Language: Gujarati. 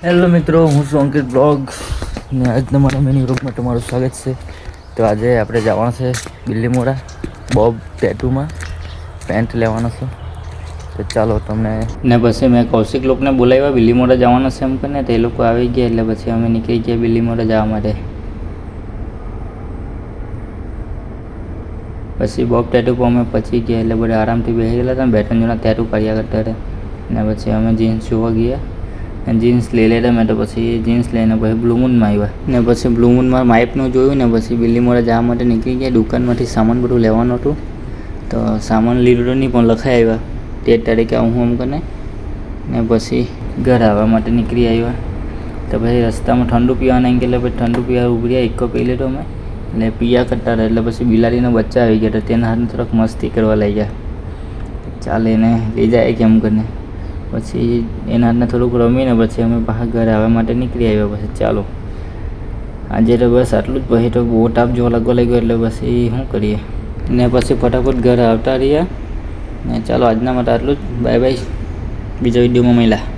હેલો મિત્રો, હું છું અંકિત બ્લોગ ને આજના મારા મિની બ્લોગમાં તમારું સ્વાગત છે. તો આજે આપણે જવાનું છે બિલ્લીમોરા બોબ ટેટુમાં પેન્ટ લેવાનો છે. તો ચાલો તમને ને પછી મેં કૌશિક લોકોને બોલાવ્યા બિલ્લીમોરા જવાના છે એમ કરીને. તે લોકો આવી ગયા એટલે પછી અમે નીકળી ગયા બિલ્લીમોરા જવા માટે. પછી બોબ ટેટુ પર અમે પહોંચી ગયા એટલે બધા આરામથી બેસી ગયેલા હતા. 2-3 જણા ટેટુ કર્યા કરતા હતા ને પછી અમે જીન્સ જોવા ગયા. જીન્સ લઈ લેતા. મેં તો પછી જીન્સ લઈને પછી બ્લુ મૂનમાં આવ્યા ને પછી બ્લુ મૂનમાં માઇપનું જોયું ને પછી બિલ્લીમોરા જવા માટે નીકળી ગયા. દુકાનમાંથી સામાન બધું લેવાનું હતું તો સામાન લીધું નહીં પણ લખાઈ આવ્યા 13 તારીખે આવું એમ કરીને ને પછી ઘર આવવા માટે નીકળી આવ્યા. તો પછી રસ્તામાં ઠંડુ પીવાના એમ કે એટલે પછી ઠંડુ પીવા ઉભી રહ્યા. ઇકો પી લીધો અમે એટલે પીયા કરતા હતા એટલે પછી બિલાડીનો બચ્ચા આવી ગયા તો તેના હાથને થોડોક મસ્તી કરવા લઈ ગયા. ચાલે એને લઈ જાય કેમ કરીને પછી એના હાથને થોડુંક રમીને પછી અમે બહાર ઘરે આવવા માટે નીકળી આવ્યા. પછી ચાલો આજે તો બસ આટલું જ. પછી તો બહુ તાપ જોવા લાગવા લાગ્યો એટલે પછી શું કરીએ ને પછી ફટાફટ ઘરે આવતા રહ્યા ને ચાલો આજના માટે આટલું જ. બાય બાય, બીજા વિડીયોમાં મળ્યા.